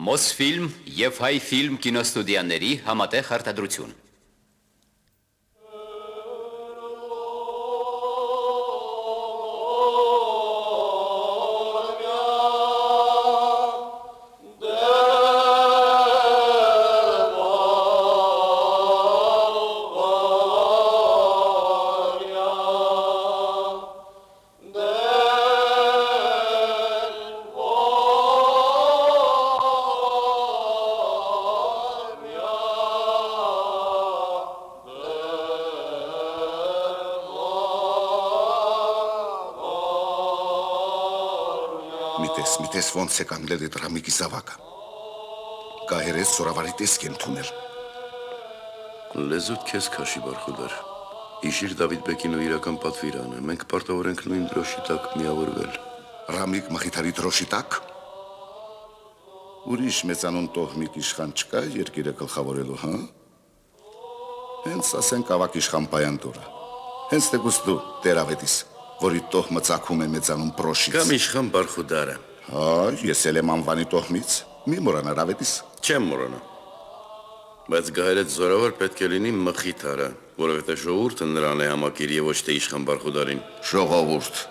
Մոսֆիլմ և հայ ֆիլմ կինոստուդիաների համատեղ արտադրություն։ Միտես ոնց է կանգնել այդ Ռամիկի զավակը։ Գահերես սորավարի տեսք են թունել։ Լեզուտ քեզ քաշի Բարխուդար։ Իշիր Դավիթ Բեկին ու իրական պատվիրանը։ Մենք պարտավոր ենք նույն դրոշի տակ միավորվել։ Ռամիկ Մխիթարի դրոշի տակ։ Ուրիշ մեծանուն տոհմիկ իշխան չկա երկիրը գլխավորելու, հա։ Հենց ասենք ավակ իշխան պայանտորը։ Հենց դեգուս դու տերավետիս, որի տոհմը ծագում է մեծանուն պրոշից։ Կամ իշխան Բարխուդարը։ Հա, ես էլ եմ անվանի տոհմից, մի մորանար ավետիս։ Չեմ մորանա։ Բայց գահերից զորավոր պետք է լինի Մխիթարը, որովհետև ժողովուրդը նրան է համակիր եւ ոչ թե իշխան Բարխուդարին։ Ժողովուրդ,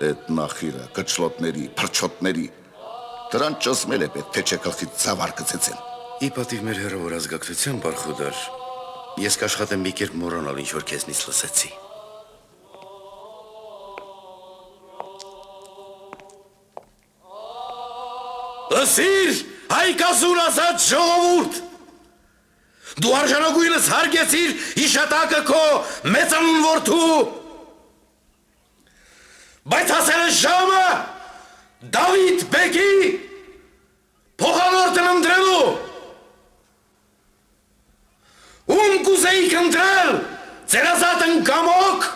այդ նախիրը, կչլոտների, փրչոտների, դրան ճզմել է պետք, թե չէ գլխից ծավար կծեցեն։ Ի պատիվ մեր հերավոր ազգակցության Բարխուդար, ես կաշխատեմ մի կերպ մոռանալ ինչ որ քեզնից լսեցի։ Լսիր, հայկազուն ասած ժողովուրդ, դու արժանագույնս հարգեցիր հիշատակը քո մեծանուն որդու, բայց հասել է ժամը Դավիթ Բեկի փոխանորդն ընտրելու, ում կուզեիք ընտրել ձերազատ ընկամոք,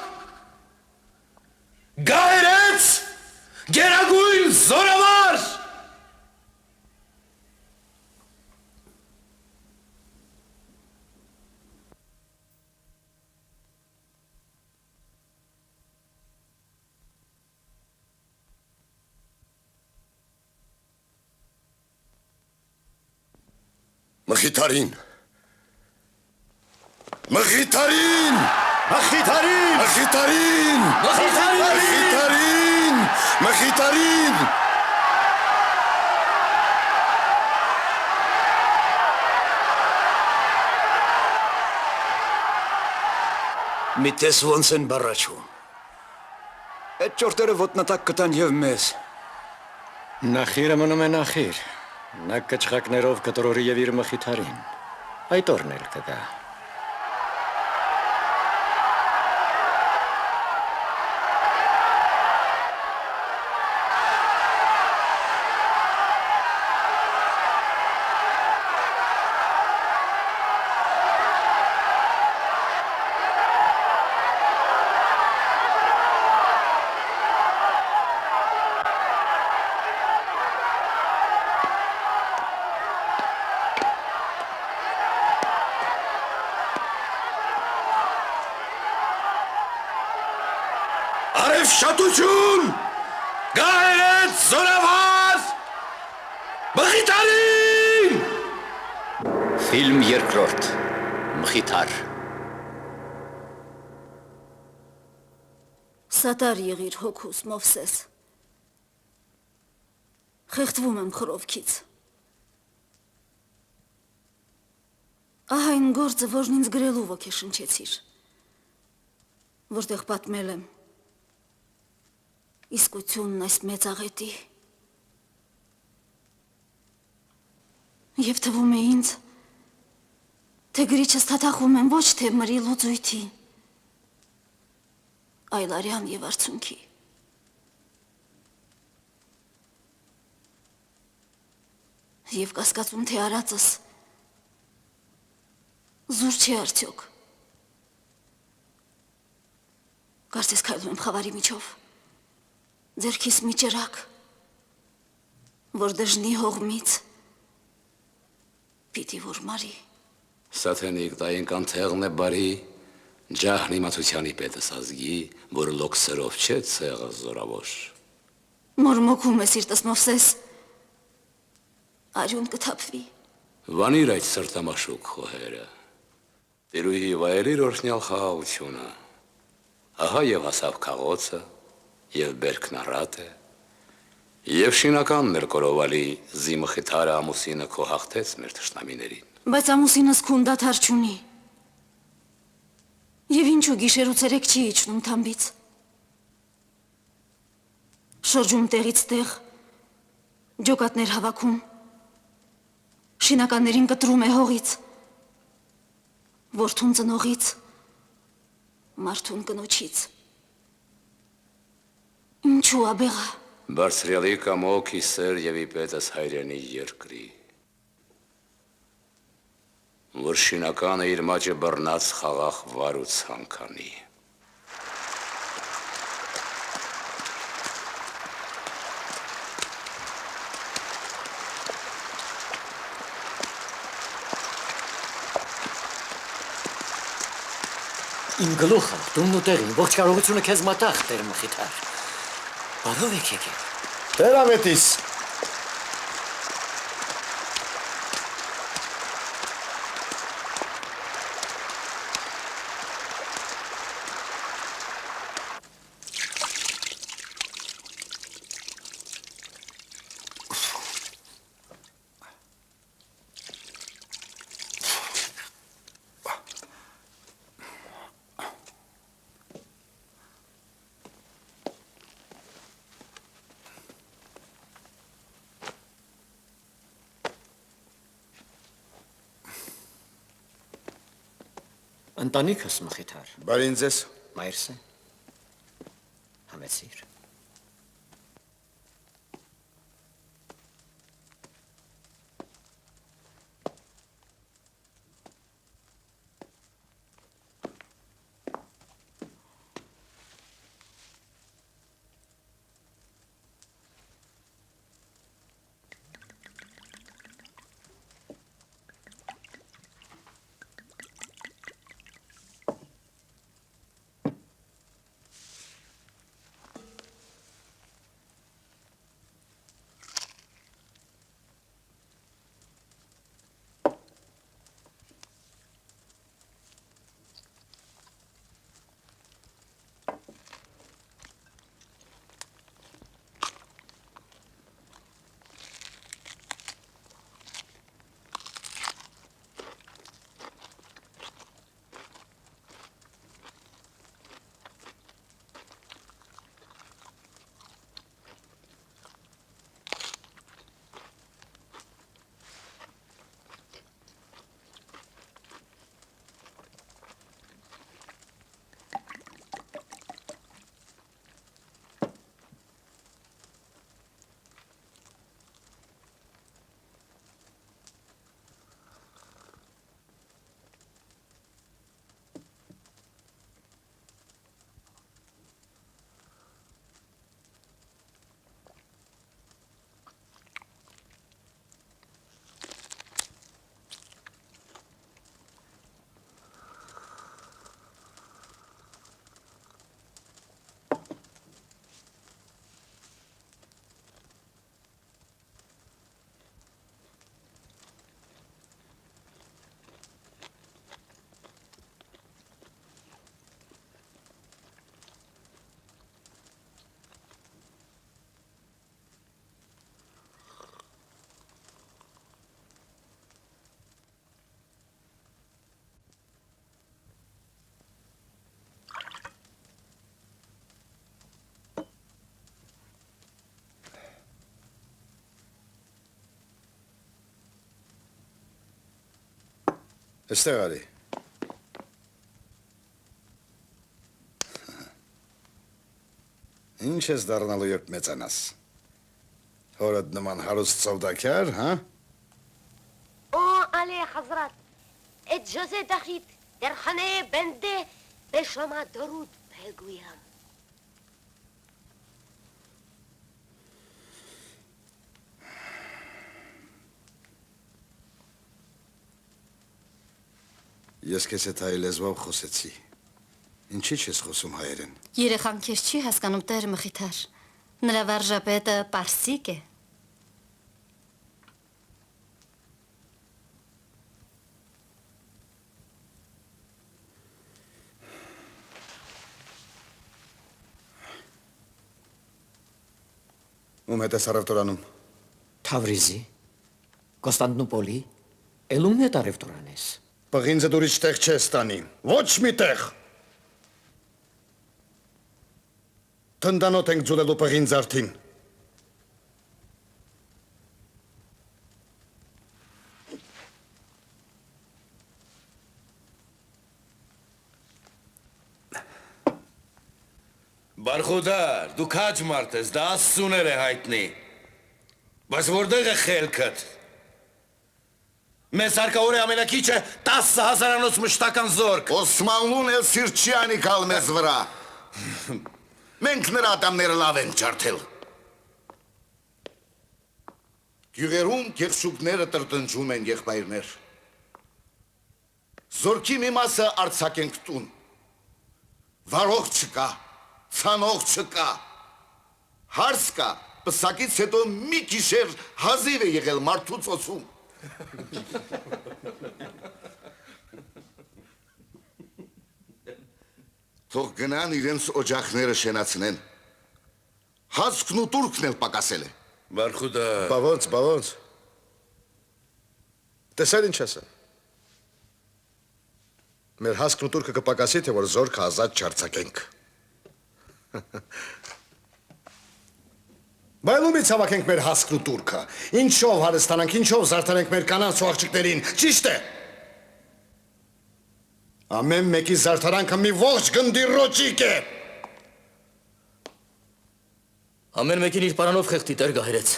գահերեց, գերագույն զորավար, Մխիթարին! Մխիթարին! Մխիթարին! Մխիթարին! Մխիթարին! Մխիթարին! Միտես ոնց են բառաչում։ Այդ ճորտերը ոտնատակ կտան և մեզ։ Նախիրը մնում է նախիր, նա կչխակներով կտրորի և իր Մխիթարին, այդ օրն էլ կգա։ Շատություն, գահերեց զորավար, Մխիթարին! Ֆիլմ երկրորդ, Մխիթար։ Սատար եղիր հոգուս, Մովսես, խեղդվում եմ խռովքից։ Ահա այն գործը, որն ինձ գրելու ոգեշնչեցիր, որտեղ պատմել եմ իսկությունն այս մեծ աղետի։ Եվ թվում է ինձ, թե գրիչս թաթախում եմ ոչ թե մրի լուծույթի, այլ արյան և արցունքի։ Եվ կասկածում, թե արածս զուր չի արդյոք։ Կարծես քայլում եմ խավարի միջով, ձերքիս մի ճրակ, որ դժնի հողմից պիտի որ մարի։ Սաթենիկ տային կանթեղն է բարի, ջահն իմացությանի պետս ազգի, որ լոքսերով չէ ցեղը զորավոր։ Մորմոքում է սիրտս, Մովսես, արյուն կթափվի։ Վանիր այդ սրտամաշուկ խոհերը, տիրուհի վայելիր օրհնյալ խաղաղությունը, ահա և հասավ քաղոցը, և բերքն առատ է, և շինականն էր կորովալի զիմը խիթարը ամուսինը քո հաղթեց մեր թշնամիներին։ Բայց ամուսինս քուն դադար չունի։ Եվ ինչու գիշեր ու ցերեկ չի իջնում թամբից։ Շրջում տեղից տեղ, ջոկատներ հավաքում, շինականներին կտրում է հողից, որդուն ծնողից, մարդուն կնոջից։ Ինչու աբեղա։ Բարձրյալի կամոք իսեր և իպետս հայրենի երկրի, որ շինականը իր մաճը բռնած խաղաղ վար ու ցանկանի։ Իմ գլուխը, տունն ու տեղին, ողջ կարողությունը քեզ մատաղ, Տեր Մխիթար։ Բարով եք եկել։ Տերավետիս։ Ընտանիքս Մխիթար, Բարին ձեզ։ մայրս է, համեցիր։ Այստեղ արի։ Ինչ ես դառնալու երբ մեծանաս։ Հորդ նման հարուստ սովդակյար, հա։ عليه حضرات اجازه دهید در خانه بنده به شما درود بگویم. Ես քեզ հետ հայ լեզվով խոսեցի։ Ինչի՞ չես խոսում հայերեն։ Երեխան քեզ չի հասկանում Տեր Մխիթար։ Նրա վարժապետը պարսիկ է։ Ում հետ ես առևտուրանում։ Թավրիզի, Կոստանդնուպոլի, ելումն է տարևտորան ես։ Պղինձը դուրիչ տեղ չես տանի։ Ոչ մի տեղ։ Տնտանոտ ենք ձուլելու պղինձ արդին։ Բարխուդար, դու քաջ մարդ ես, դա Աստծուներ է հայտնի։ Բայց որտեղ է խելքդ։ Մեզ հարկավոր է ամենակիչը 10,000-անոց մշտական զորք։ Օսմանլուն էլ սիրտ չի անիկալ մեզ վրա։ Մենք նրա ատամները լավ ենք ջարդել։ Գյուղերում գեղշուկները տրտնջում են եղբայրներ։ Զորքի մի մասը արձակենք տուն։ Վարող չկա, ցանող չկա։ Հարց կա, պսակից հետո մի գիշեր հազիվ է եղել մարդու ծոցում։ Թող գնան իրենց օջախները շենացնեն։ Հասկն ու տուրքն էլ պակասել է։ Բարխուդար։ Բավոնց։ Տեսար ինչ ասա։ Մեր հասկն ու տուրքը կպակասի, թե որ զորքը ազատ չարձակենք։ Բայլումից հավաքենք մեր հասկն ու տուրքը։ Ինչով հարստանանք, ինչով զարդարանենք մեր կանանց ու աղջիկներին, ճիշտ է։ Ամեն մեկի զարդարանքը մի ողջ գնդի ռոճիկ է։ Ամեն մեկին իր պարանով խեղդի տեր գահերեց։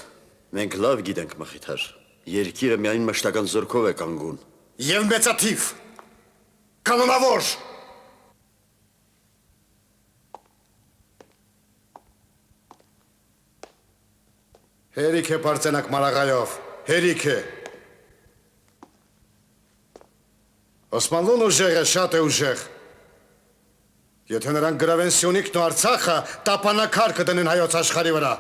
Մենք լավ գիտենք, Մխիթար, երկիրը միայն մշտական զորքով է կանգուն։ Եվ մեծաթիվ, կանոնավոր։ Հերիք է պարծենակ մարաղայով, հերիք է։ Օսմանլուն ուժեղ է, շատ է ուժեղ։ Եթե նրանք գրավեն Սյունիքն ու Արցախը, տապանակար կդնեն հայոց աշխարհի վրա։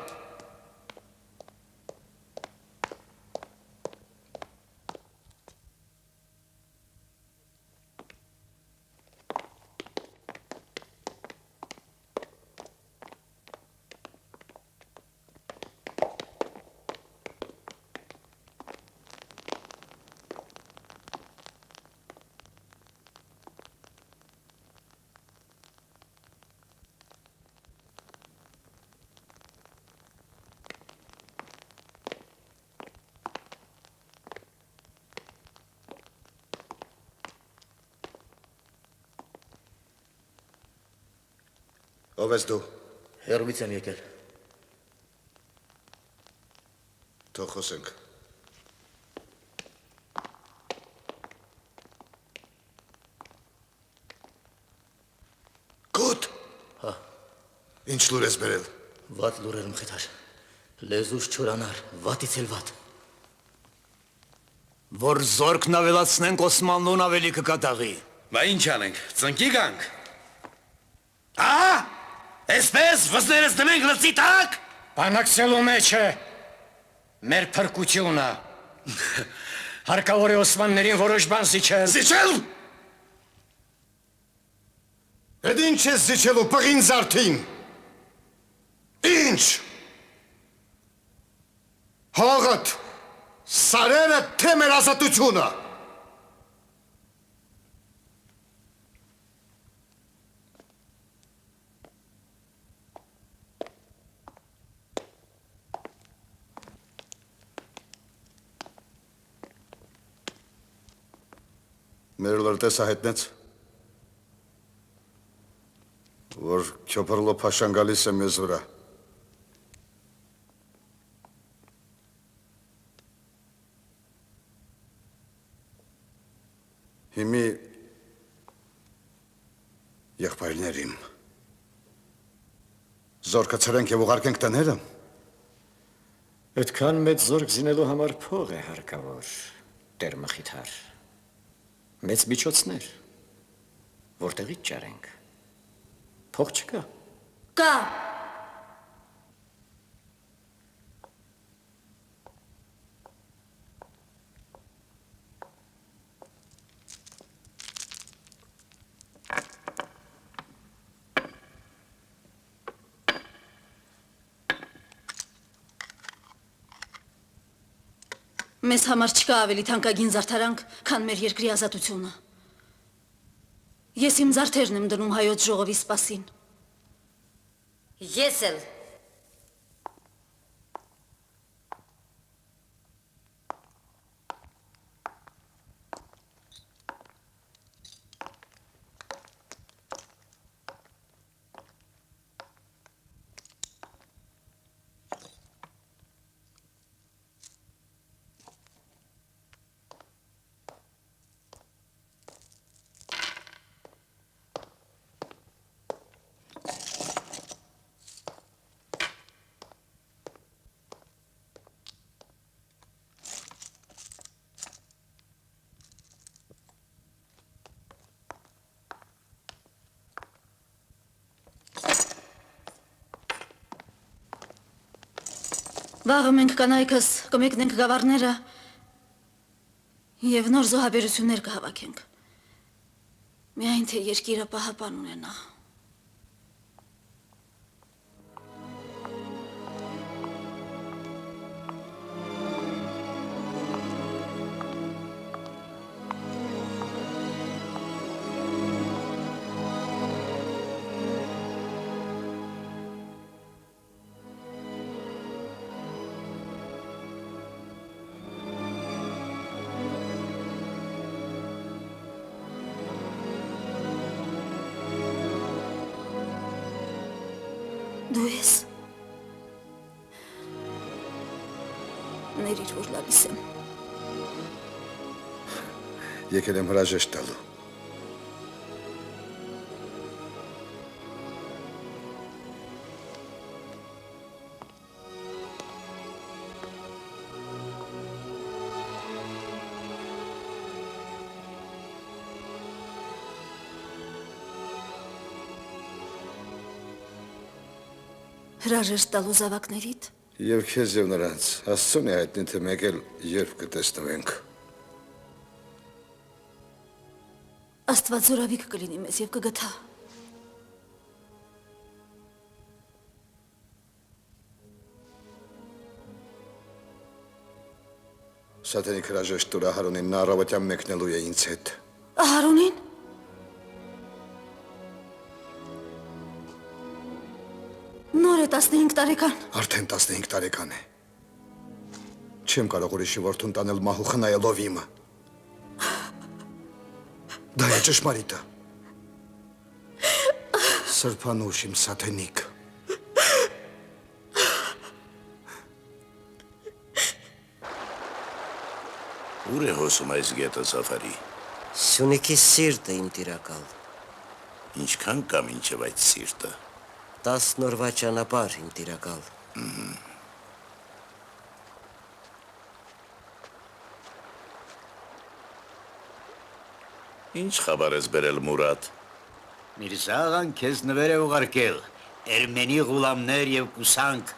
Ով ես դու։ Հեռվից եմ եկել։ Թող խոսենք։ Գոտ։ Հա։ Ինչ լուր ես բերել։ Վատ լուր եմ Մխիթար։ Լեզուս չորանար, վատից էլ վատ։ Որ զորքն ավելացնենք, Օսմանլուն ավելի կկատաղի։ Բա ինչ անենք, ծնկի գանք։ Ահա, այսպես վզներս դնենք լծի տակ։ Բանակցելու մեջ է մեր փրկությունը։ Հարկավոր է Օսմաններին որոշ բան զիջել։ Զիջել։ Էդ ինչ ես զիջելու պղինձ արդին։ Ինչ։ Հողդ, սարերը, թե մեր ազատությունը։ Մեր լրտեսը հայտնեց, որ Քյոփրլո փաշան գալիս է մեզ վրա։ Հիմի եղբայրներին զորքը ցրենք եւ ուղարկենք տները։ Այդքան մեծ զորք զինելու համար փող է հարկավոր, Տեր Մխիթար։ Մեծ միջոցներ, որտեղից ճարենք։ Փող չկա։ Կա։ Մեզ համար չկա ավելի թանկագին զարդարանք, քան մեր երկրի ազատությունը։ Ես իմ զարդերն եմ դնում հայոց ժողովի սպասին։ Ես էլ։ Վաղը մենք կանայքս կմեկնենք գավառները և նոր զոհաբերություններ կհավաքենք։ Միայն թե երկիրը պահապան ունենա։ Դու ես։ Ներիր, որ լալիս եմ։ Եկել եմ հրաժեշտ տալու։ Հրաժեշտ տալու զավակներիդ։ Եվ քեզ եւ նրանց Աստծուն է հայտնի թե մեկ էլ երբ կտեսնվենք։ Աստված զորավիք կլինի մեզ և կգթա։ Սատենիք հրաժեշտ տուր Ահարոնին, նա առավոտյան մեկնելու է ինձ հետ։ Ահարոնին։ Նոր է 15 տարեկան։ Արդեն 15 տարեկան է։ Չեմ կարող ուրիշի որդուն տանել մահու խնայելով իմը։ Դա է ճշմարիտը։ Սրբանուշ իմ Սատենիք։ Ուր է հոսում այս գետը Սաֆարի։ Սյունիքի սիրտը իմ տիրակալ։ Ինչքան կամ ինչև այդ սիրտը։ 10 նորվա ճանապարհ իմ տիրակալ։ Ինչ խաբար ես բերել Մուրադ։ Միրզա աղան քեզ նվեր է ուղարկել, Էրմենի ղուլամներ և կուսանք,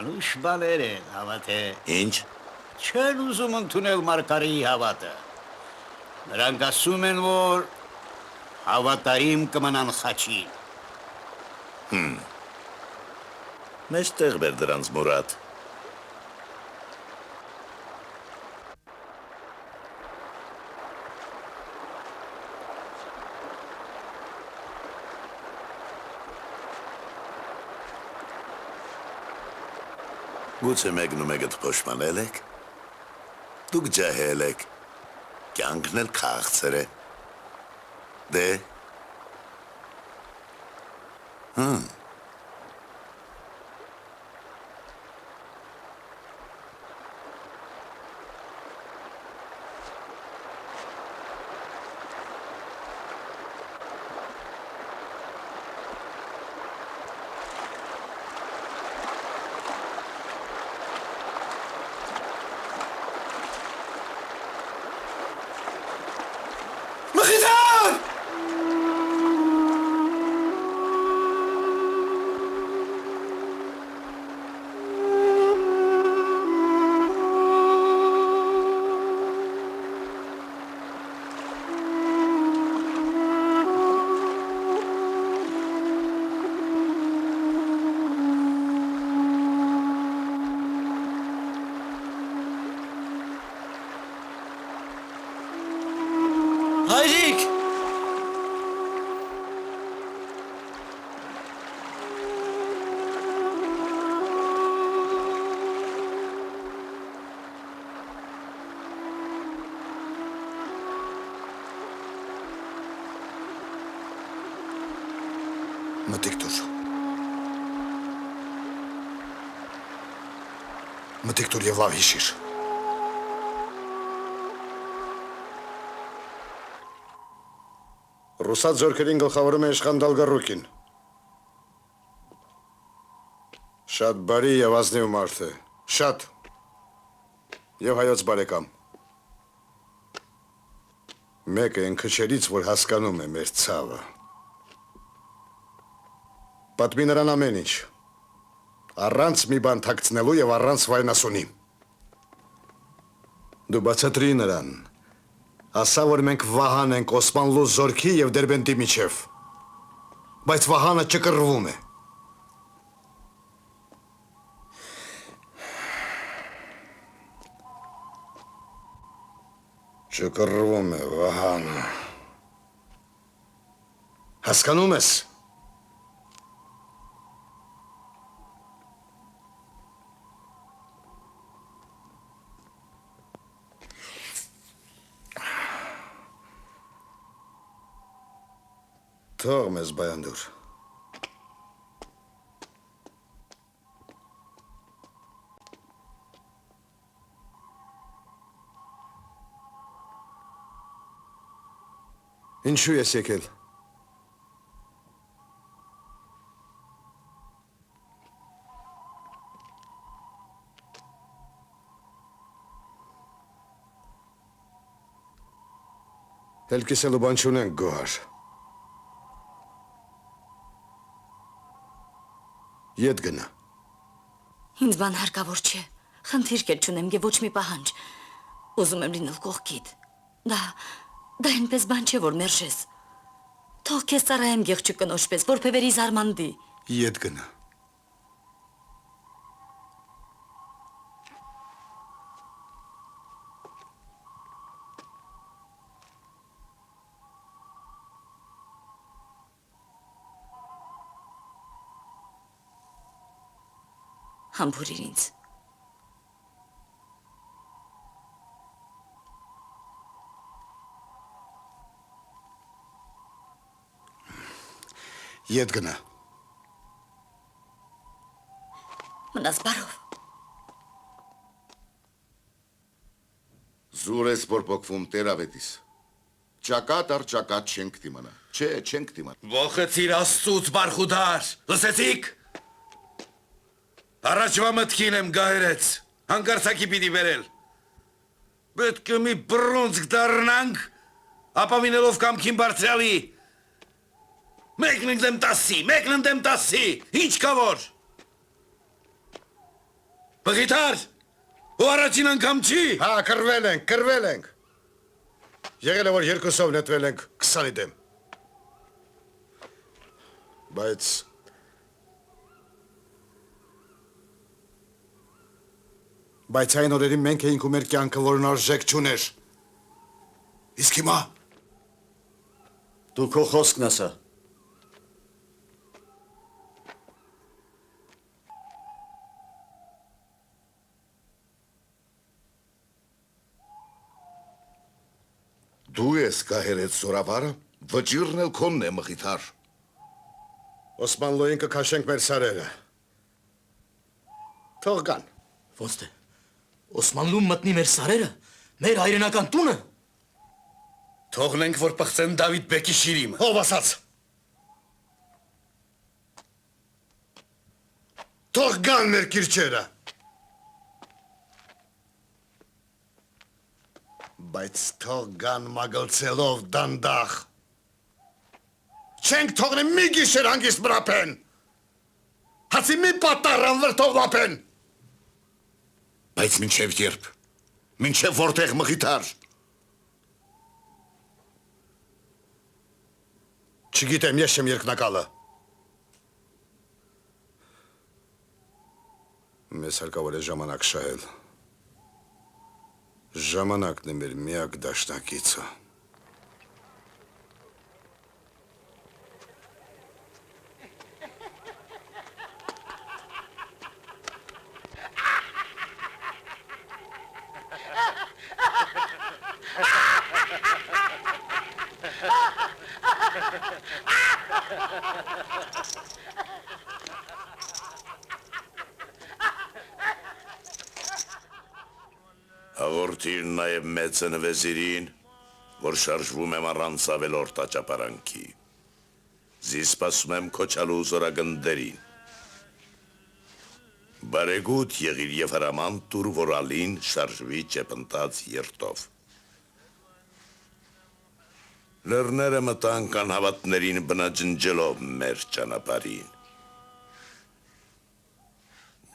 անուշ բաներ են, հավաթե։ Ինչ։ Չեն ուզում ընդունել Մարգարեի հավատը։ Նրանք ասում են, որ հավատարիմ կմնան խաչին։ Մեզ տեղ բեր դրանց Մուրադ։ Գուցե մեկն ու մեկդ փոշմանել եք, դուք ջահել եք, կյանքն էլ քաղցր է, դե, Մտիկ դուր։ Մտիկ դուր եւ լավ հիշիր։ Ռուսաց զորքերին գլխավորում է իշխան Դալգարուկին։ Շատ բարի եւ ազնիվ մարդ է։ Շատ։ Եվ հայոց բարեկամ։ Մեկը այն քչերից, որ հասկանում է մեր ցավը։ Պատմի նրան ամեն ինչ։ Առանց մի բան թաքցնելու եւ առանց վայնասունի։ Դու բացատրի նրան։ Ասա, որ մենք Վահան ենք Օսմանլու զորքի եւ Դերբենտի միջև։ Բայց Վահանը չկռվում է։ Չկռվում է Վահանը։ Հասկանում ես։ Թող մեզ Բայանդուր։ Ինչու ես եկել։ Էլ կիսելու բան չունենք, Գոհար։ Ետ գնա։ Ինձ բան հարկավոր չէ, խնդիր կեր չունեմ և ոչ մի պահանջ, ուզում եմ լինել կողքիդ, դա այնպես բան չէ, որ մերժես, թող կեզ ծարայեմ գեղջու կնոջ պես, որպևերի զարմանդի։ Ետ գնա։ Համբուրիր ինձ։ Ետ գնա։ Մնաս բարով։ Զուր ես պորպոքվում տերավետիս։ Ճակատ առ ճակատ չենք դիմանա։ Չէ, չենք դիմանա։ Ողեցիր Աստծուց բարխուդար, լսեցիք։ Առաջվա մտքին եմ գահերեց, հանկարծակի պիտի վերել։ Պետք է մի բռունցք դառնանք, ապավինելով կամքին բարձրալի։ Մեկն ընդեմ 10, ինչ կա որ։ Բղիթար, ու առաջին անգամ չի։ Հա, կրվել ենք։ Եղել է, որ երկուսով նետվել ենք 20-ի դեմ։ Բայց այն օրերի մենք էինք ու մեր կյանքը, որն արժեք չուներ։ Իսկ հիմա։ Դու քո խոսքն ասա։ Դու ես գահերեց զորավարը, վճիրն էլ քոնն է մղիթար։ Օսմանլուին կքաշենք մեր սարերը։ Թող գան։ Ոնց թե, Օսմանլուն մտնի մեր սարերը, մեր հայրենական տունը։ Թողնենք, որ պղծեն Դավիթ բեկի շիրիմը։ Ով ասաց։ Թող գան մեր կիրճերը։ Բայց թող գան մագլցելով դանդաղ։ Չենք թողնի մի գիշեր հանգիստ մրապեն։ Հացի մի պատառան վրդով լապեն։ Բայց մինչև երբ, մինչև որտեղ մղիթար։ Չգիտեմ, ես չեմ երկնակալը։ Մեզ հարկավոր է ժամանակ շահել։ Ժամանակն է մեր միակ դաշնակիցը։ Հաղորդիր նաև մեծն վեզիրին, որ շարժվում եմ առանց ավելորդ աճապարանքի։ Զի սպասում եմ քոչալու զորագնդերին։ Բարեգութ եղիր և հրաման տուր, որ ալին շարժվի ճեպնտած երտով։ Լեռները մտանք անհավատներին բնաջնջելով մեր ճանապարհին։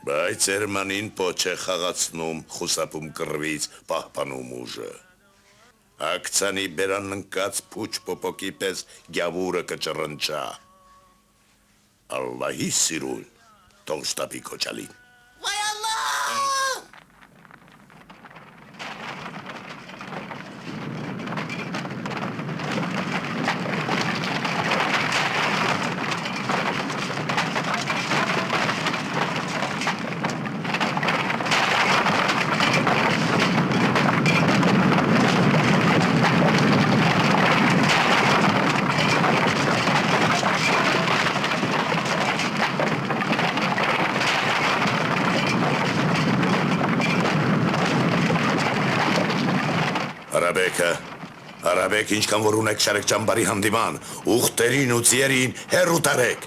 Բայց Էրմանին պոչ է խաղացնում, խուսապում կռվից, պահպանում ուժը։ Ակցանի բերան ընկած փուչ պոպոկի պես գյավուրը կճռնչա։ Ալլահի սիրուն, թող շտապի քոչալին։ Վայ Ալլահ! Արաբեք ինչքան որ ունեք շարեք ճամբարի հանդիման, ուղտերին ու ծիերին հեռու տարեք։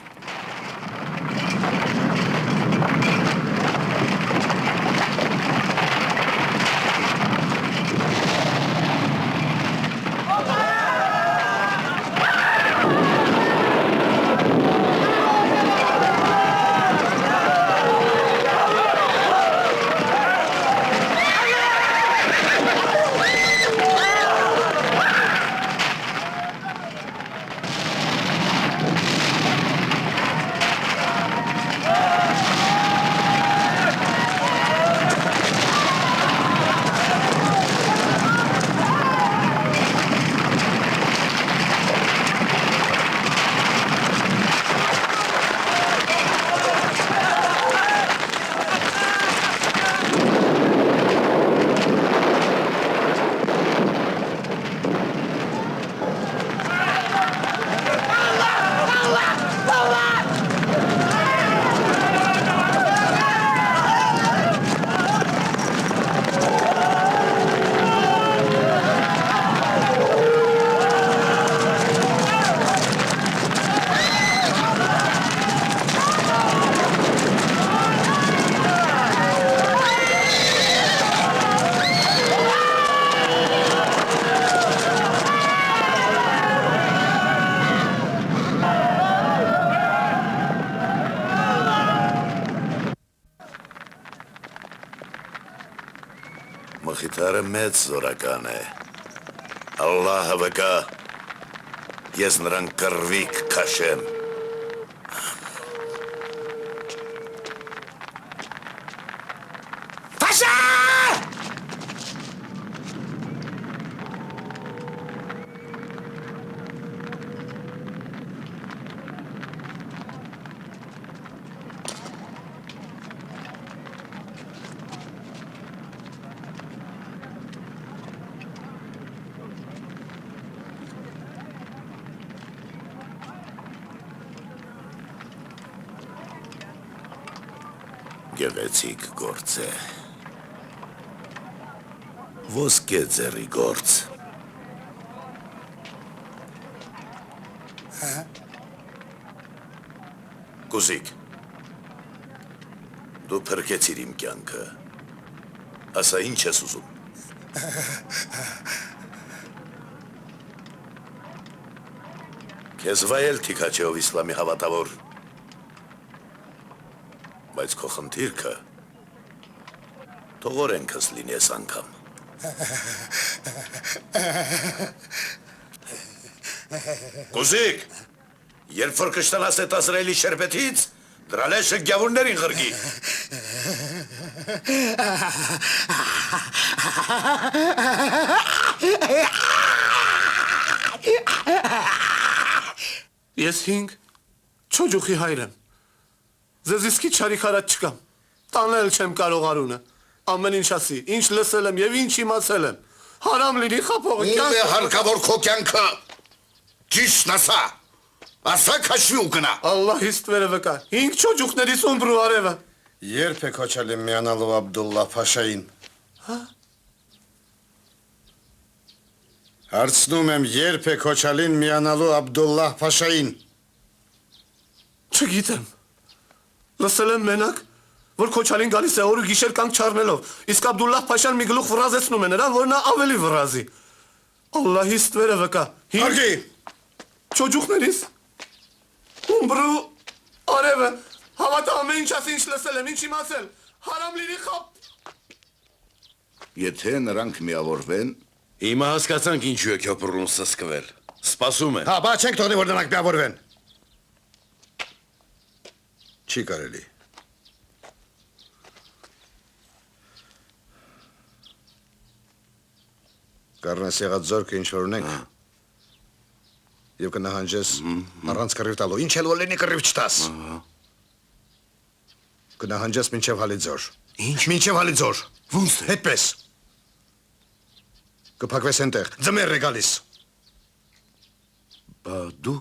Մխիթարը մեծ զորական է, Ալլահը վկա, ես նրան կռվիկ քաշեմ։ Փաշա! Գեղեցիկ գործ է, ոսկե ձեռի գործ։ Կուզիկ, դու փրկեցիր իմ կյանքը, ասա ինչ ես ուզում։ Քեզ վայել թիքաչեով իսլամի հավատավոր, բայց քո խնդիրքը թող օրենքս լինի այս անգամ։ Կուզիկ, երբ որ կշտանաս այդ Ազրայելի շերբետից, դրա լեշը գյավուրներին ղրգի։ Ես 5 չոջուխի հայր եմ։ Ձեզ իսկի չարիք հարած չկամ, տանել չեմ կարող արունը, ամեն ինչ ասի, ինչ լսել եմ և ինչ իմացել եմ, հարամ լինի խապողը կյանքը։ Ում է հարկավոր քո կյանքը, ճիշտն ասա, Ասա քաշվի ու գնա։ Ալլահից տվերը վկա։ 5 չոջուկներից ումբրու արևը։ Երբ եք հոչալ եմ միանալով Աբդուլլահ Փաշային։ Հարցնում եմ, երբ եք հոչալին միանալու Աբդուլլահ Փաշային։ Չգիտեմ։ Լսել եմ մենակ, որ Քոչալին գալիս է օր ու գիշեր կանգ չառնելով, իսկ Աբդուլլահ Փաշան մի գլուխ վրազեցնում է նրան, որ նա ավելի վրազի։ Ալլահից տվերը վկա։ Հարգի։ Չոջուկներից ումբրու արևը, հավատա ամեն ինչ ասի ինչ լսել եմ, ինչ իմացել, հարամ լինի խապ։ Եթե նրանք միավորվեն, Հիմա հասկացանք ինչու է Քյոփուրուն սսկվել։ Սպասում են։ Հա, բա չենք թողնի, որ նրանք միավորվեն։ Չի կարելի։ Կառնես եղած զորքը ինչ որ ունենք։ Եվ կնահանջես առանց կռիվ տալու։ Ինչ էլ որ լինի կռիվ չտաս։ Կնահանջես մինչև Հալիձոր։ Ինչ։ Մինչև Հալիձոր։ Ոնց է։ Հետպես։ Կփակվես այնտեղ։ Ձմեռ է գալիս։ բա դու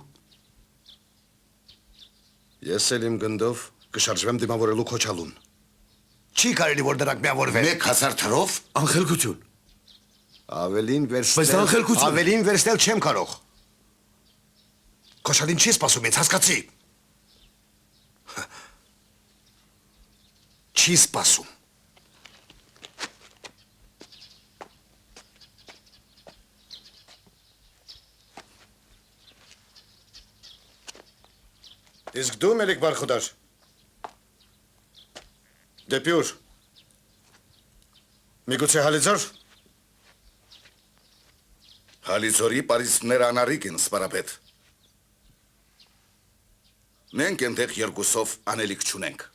Ես էլ իմ գնդով կշարժվեմ դիմավորելու Քոչալուն։ Չի կարելի, որ դրանք միավորվեն։ 1000 թրով Անխելքություն։ Բայց անխելքություն։ Ավելին վերստել չեմ կարող։ Քոչալին չի սպասում ինձ, հասկացի։ Չի սպասում։ Իսկ դու Մելիք Բարխուդար։ Դեպի ուր։ Միգուցե Հալիձոր։ Հալիձորի պարիսպներ անարիք են, սպարապետ։ Մենք ենտեղ երկուսով անելիք չունենք։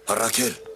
Առաքել։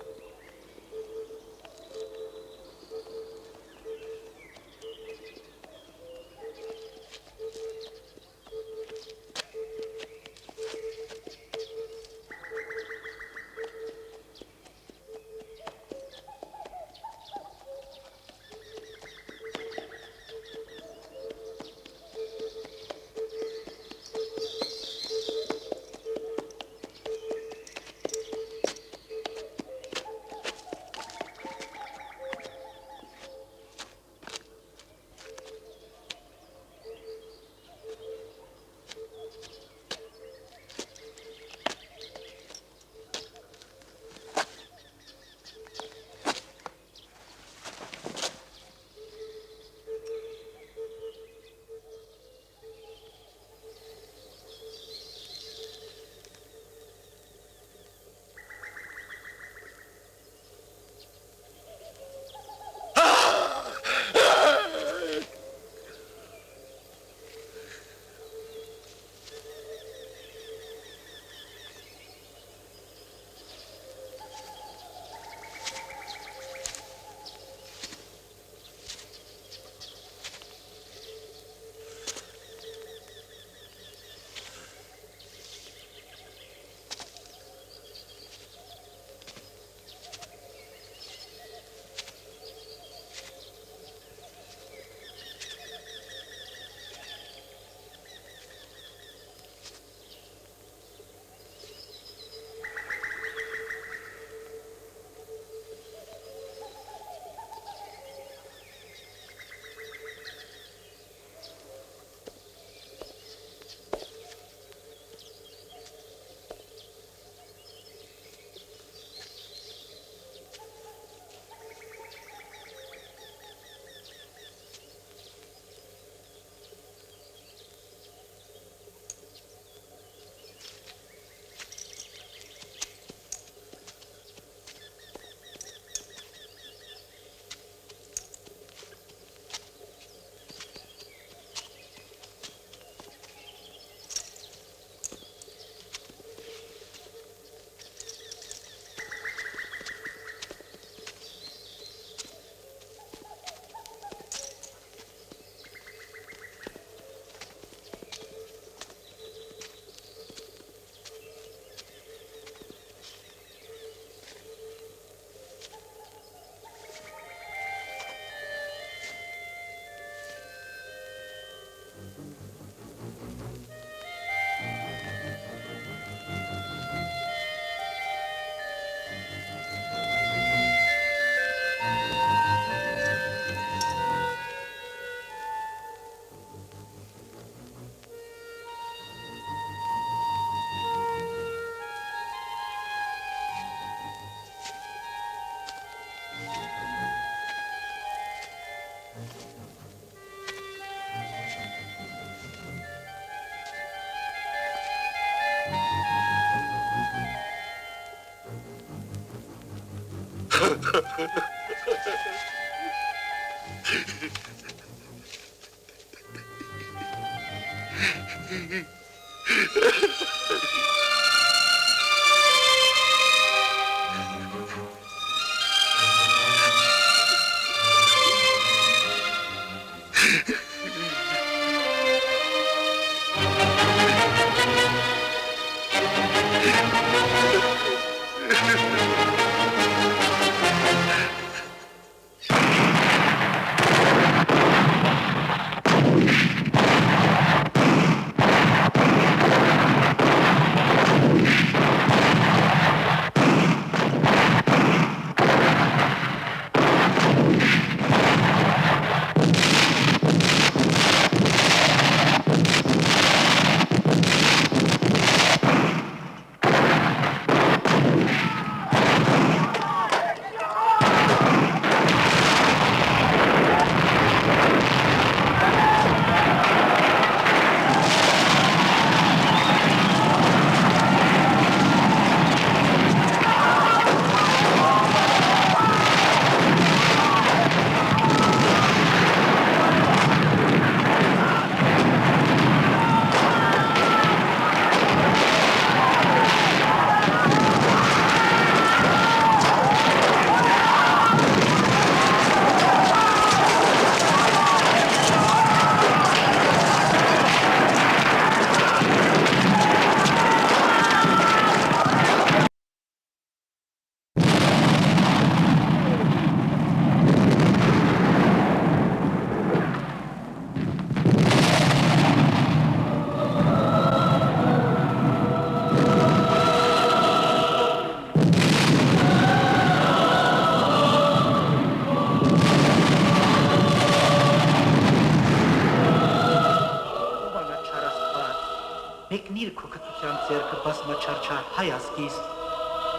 Մեկնիր քո կտության ձեռքը բազմաչարչար հայ ազգիս,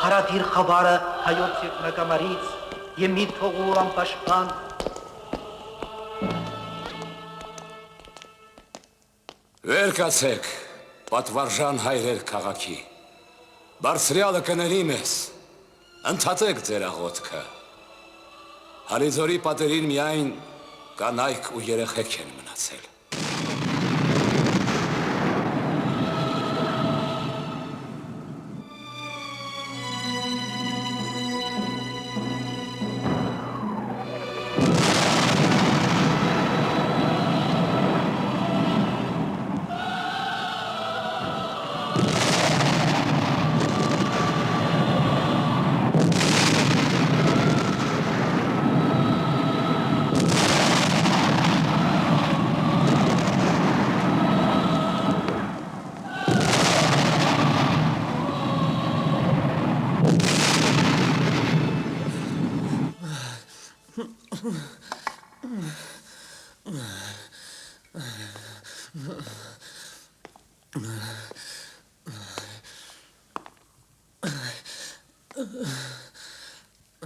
հարադիր խավարը հայոց երկնակամարից և մի թողուր անպաշտպան։ Վեր կացեք, պատվարժան հայրեր քաղաքի, բարձրյալը կների մեզ, ընդհատեք ձեր աղոթքը, Հալիձորի պատերին միայն կանայք ու երեխեք են մնացել։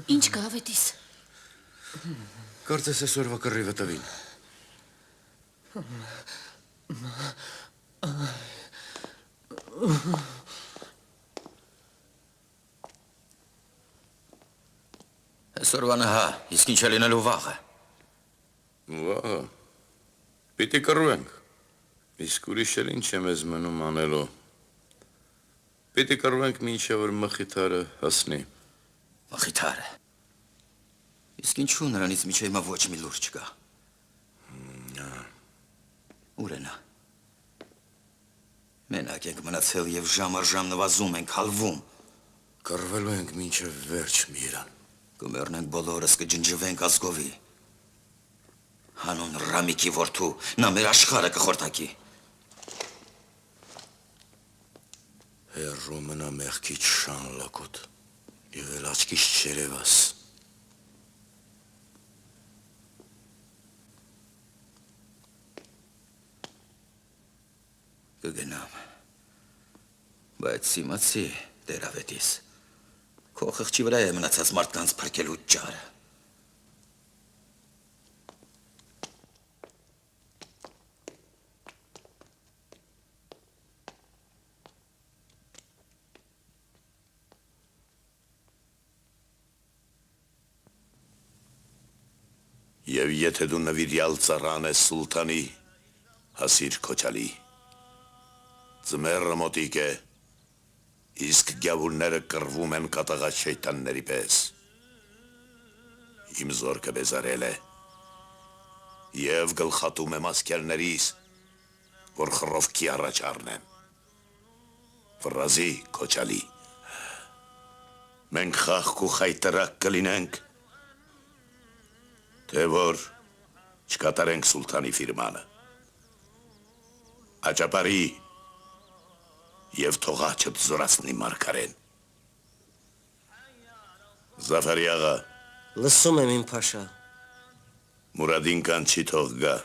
Ինչ կա ավետիս։ Կարծես այսօրվա կռիվը տվին։ Այսօրվանը հա, իսկ ինչ է լինելու վաղը։ Վաղը։ Պիտի կռվենք։ Իսկ ուրիշ էլ ինչ է մեզ մնում անելու։ Պիտի կռվենք մինչև որ մխիթարը հասնի։ Մխիթարը։ Իսկ ինչու նրանից միջև հիմա ոչ մի լուր չկա։ Ուր է նա։ Մենակ ենք մնացել և ժամ առ ժամ նվազում ենք, հալվում։ Կռվելու ենք մինչև վերջ Միրան։ Կմեռնենք բոլորս, կջնջվենք ազգովի։ Հանուն Ռամիկի որդու, նա մեր աշխարհը կխորտակի։ Հեռու մնա մեղքից շան լակոտ, և էլ աչքից չերևաս։ Կգնամ, բայց սիմացի, տերավետիս, քո խղճի վրա է մնացած մարդկանց փրկելու ճարը։ Եվ եթե դու նվիրյալ ծառան ես սուլտանի, հասիր Քոչալի։ Ձմեռը մոտիկ է, իսկ գյավուրները կռվում են կատաղած շեյտանների պես։ Իմ զորքը բեզարել է, և գլխատում եմ ասկերներիս, որ խռովքի առաջ առնեմ։ Վռազի, Քոչալի, մենք խաղք ու խայտրակ կլինենք, թե որ չկատարենք սուլտանի ֆիրմանը։ Աճապարի և թողաչդ զորացնի մարգարեն։ Զաֆարի աղա։ Լսում եմ իմ փաշա։ Մուրադին կան չի թող գա։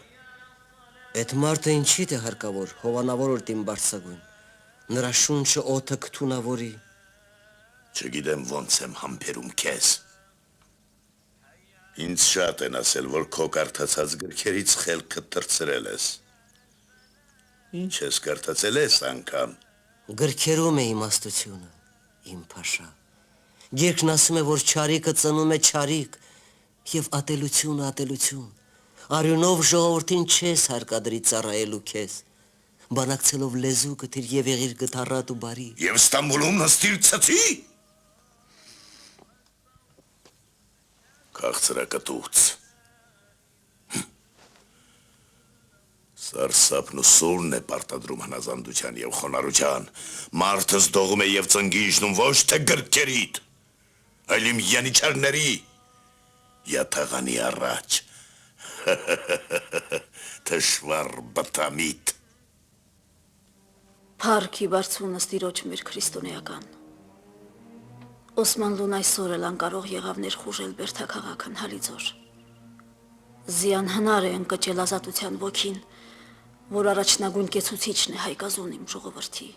Այդ մարդը ինչիդ է հարկավոր, հովանավոր օրտին բարձագույն, նրա շունչը օդը կթունավորի։ Չգիտեմ ոնց եմ համբերում քեզ։ Ինձ շատ են ասել, որ քո կարդացած գրքերից խելքը տրցրել ես։ Ինչ ես կարդացել ես անգամ։ Գրքերում է իմաստությունը, իմ փաշա։ Գիրքն ասում է, որ չարիքը ծնում է չարիք և ատելությունը ատելություն։ Արյունով ժողովրդին չես հարկադրի ծառայելու քեզ, բանակցելով լեզու գտիր և եղիր գթառատ ու բարի։ Եվ Ստամբուլում նստիր ցցի։ Քաղցրակտուց։ Սարսափն ու սուրն է պարտադրում հնազանդության և խոնարհության, մարդս դողում է և ծնգի իջնում ոչ թե գրքերիդ, այլ իմ յանիչարների, յաթաղանի առաջ, թշվառ բտամիտ։ Փառքի բարձունս տիրոջ մեր քրիստոնեական։ Օսմանլուն այսօր էլ անկարող եղավ ներխուժել Բերդաքաղաքն Հալիձոր։ Զիան հնար է ընկճել ազատության ոգին, որ առաջնագույն կեցուցիչն է հայկազուն իմ ժողովրդի։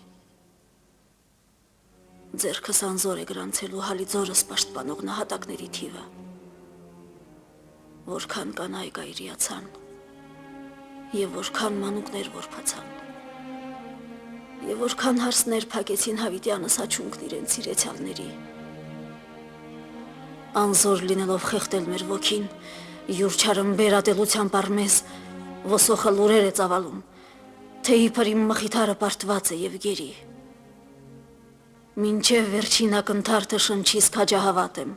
Ձեռքս անզոր է գրանցելու Հալիձորս պաշտպանող նահատակների թիվը, որքան կանայք այրիացան և որքան մանուկներ որբացան, և որքան հարսներ փակեցին Հավիտյանս աչունքն իրենց սիրեցյալների։ Անզոր լինելով խեղտել մեր ոգին, յուր չարմբեր ատելությամբ առ մեզ ոսոխը լուրեր է ծավալում, թե իբր իմ մխիթարը պարտված է և գերի։ Մինչև վերջին ակնթարթը շնչիս քաջահավատ եմ,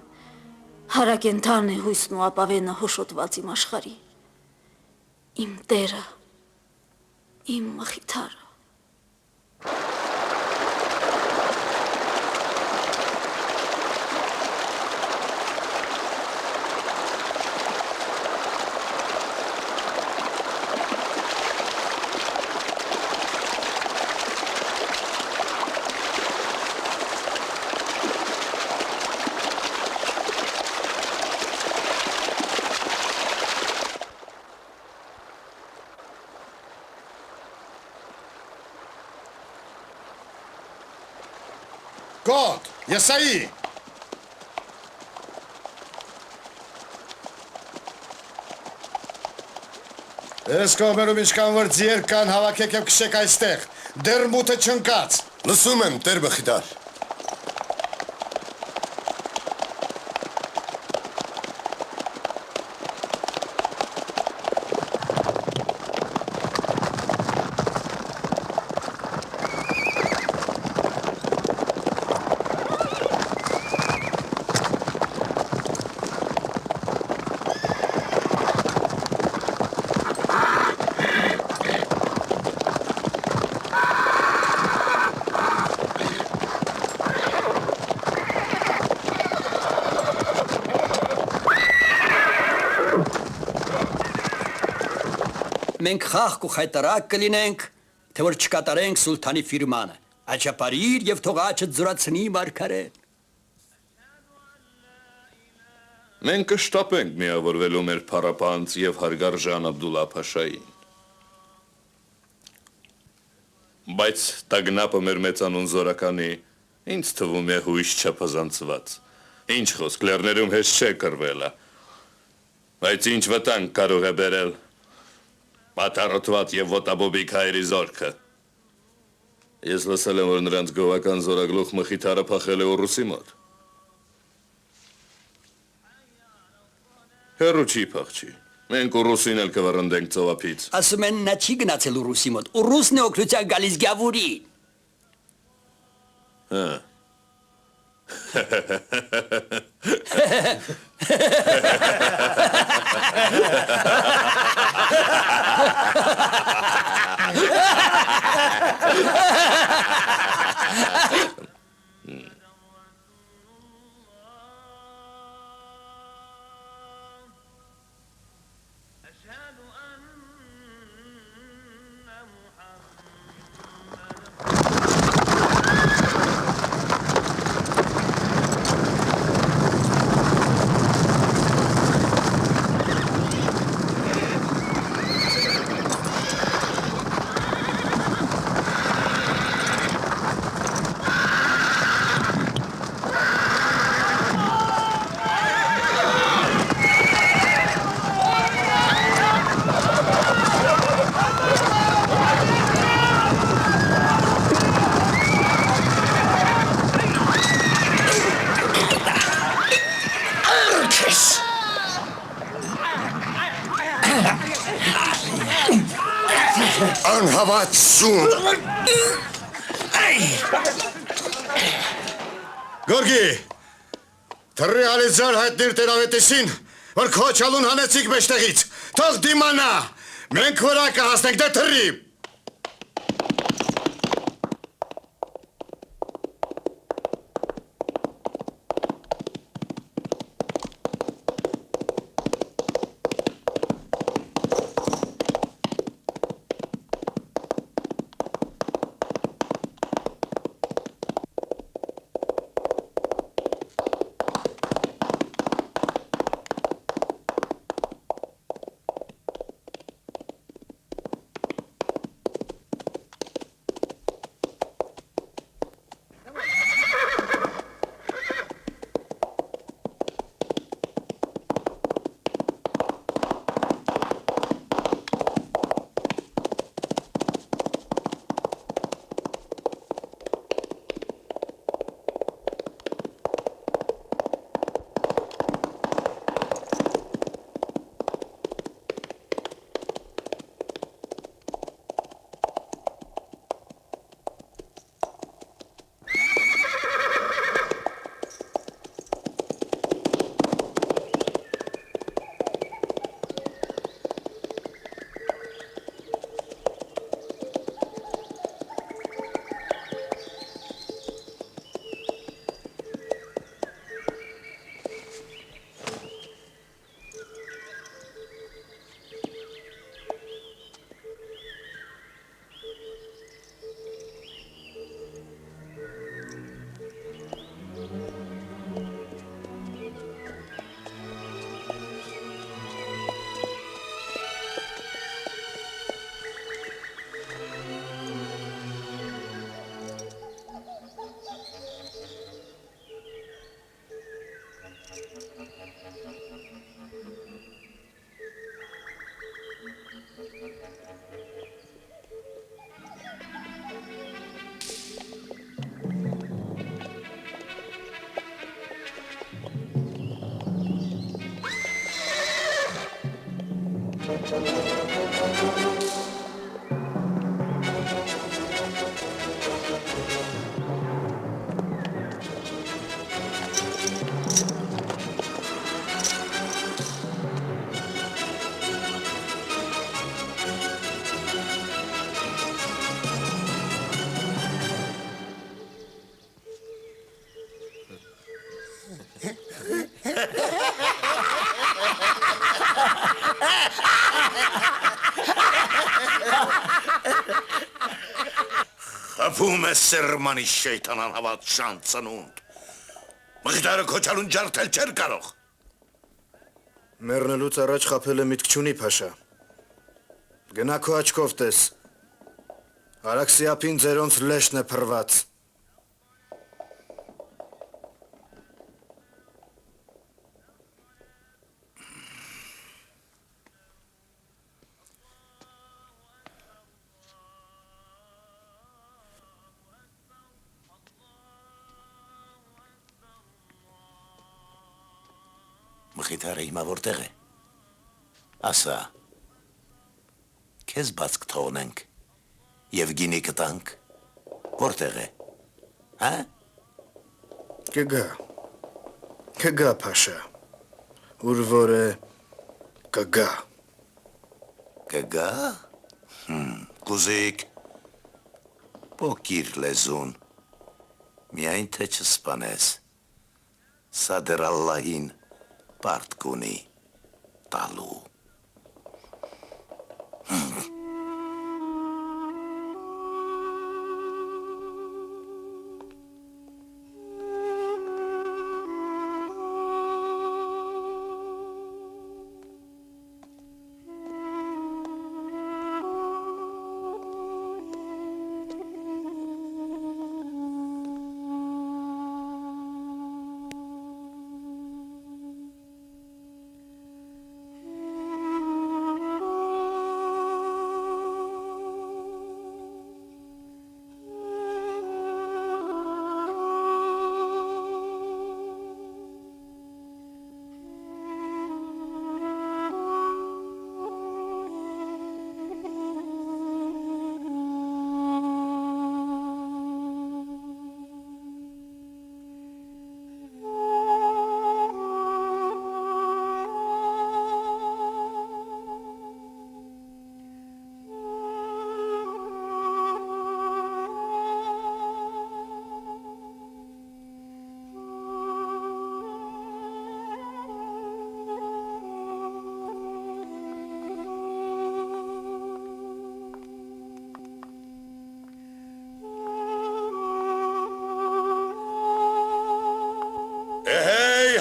հարակենթան է հույսն ու ապավենը հոշոտված իմ աշխարհի, իմ տերը, իմ մխիթարը։ Գոտ, եսայի։ Ես կողմերում ինչքան որ ձիեր կան հավաքեք և կշեք այստեղ, դեռ մութը չընկած։ Լսում եմ, տեր Մխիթար։ Մենք խաղք ու խայտարակ կլինենք, թե որ չկատարենք սուլթանի ֆիրմանը, աչապարիր և թողաչը զորացնի մարգարեն։ Մենք կշտապենք միավորվելու մեր փառապանծ և հարգարժան Աբդուլլա Փաշային։ Բայց տագնապը մեր մեծանուն զորականի ինձ թվում է հույս չափազանցված։ Ինչ խոսք, լեռներում հեշտ չէ կռվելը, բայց ինչ վտանգ կարող է բերել պատառոտված և ոտաբոբիկ հայերի զորքը։ Ես լսել եմ, որ նրանց գովական զորագլուխ Մխիթարը փախել է Ուռուսի մոտ։ Հեռու չի փախչի, Մենք Ուռուսին էլ կվռնդենք ծովափից։ Ասում են նա չի գնացել Ուռուսի մոտ։ Ուռուսն է օգնության գալիս Գավուրի։ Հա։ Անհավատություն։ Գորգի, թռի ալիձար հայտնիր տերավետիսին, որ քոչալուն հանեցիք մեջտեղից, թող դիմանա, մենք վրա կհասնենք, դե թռի։ Խփում է սերմանի շեյթան անհավատ շանցնունդ։ Մղդարը քոչալուն ջարդել չէր կարող։ Մեռնելուց առաջ խփել է միտք չունի, Փաշա։ Գնա քո աչքով տես։ Արաքսիապին ձերոնց լեշն է փռված։ Մխիթարը հիմա որտեղ է։ Ասա, քեզ բաց կթողնենք եւ գինի կտանք, որտեղ է, հա? Կգա, Փաշա, ուր որ է, կգա։ Կգա? Կուզիկ, պոկիր լեզուն, միայն թե չսպանես, սա դեռ Ալլահին պարտ կունի տալու։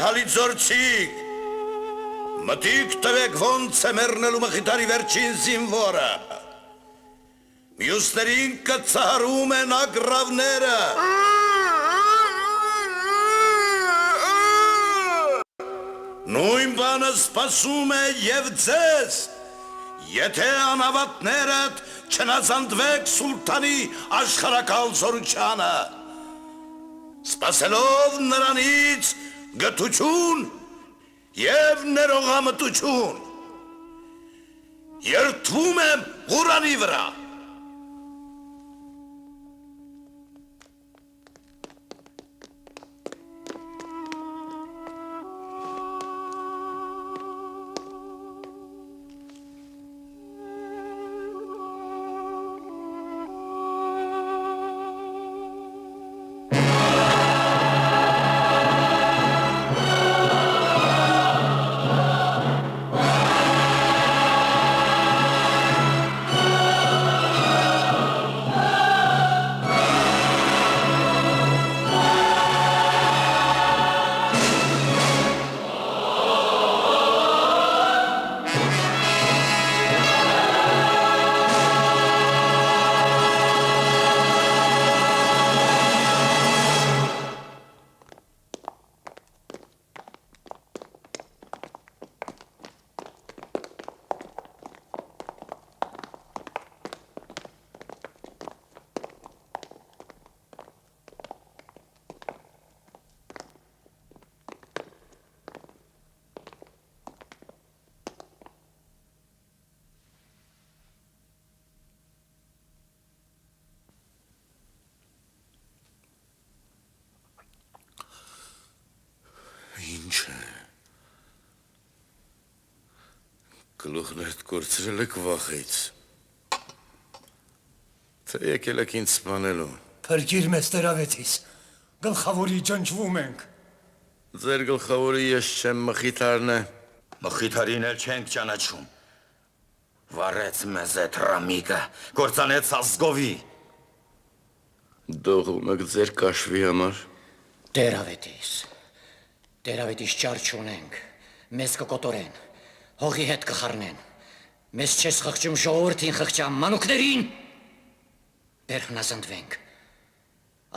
Հալիձորցիկ, մտիկ տվեք ոնց է մեռնելու Մխիթարի վերջին զինվորը, մյուսներին կծահարում են ագրավները, նույն բանը սպասում է և ձեզ, եթե անավատներդ չնազանդվեք սուլտանի աշխարհակալ զորությանը, սպասելով նրանից գթություն և ներողամտություն, երդվում եմ Ղուրանի վրա։ Ինչ է, գլուխներդ կորցրել եք վախից, թե եկել եք ինձ սպանելու։ Փրկիր մեզ Տերավետիս, գլխավորի ջնջվում ենք։ Ձեր գլխավորի ես չեմ, Մխիթարն է։ Մխիթարին էլ չենք ճանաչում։ Վարեց մեզ էդ ռամիկը, կործանեց ազգովի։ Դողում եք ձեր կաշվի համար։ Տերավետիս ճար չունենք, մեզ կկոտորեն, հողի հետ կխառնեն, մեզ չես խղճում ժողովրդին խղճամ, մանուկներին, բեր հնազանդվենք,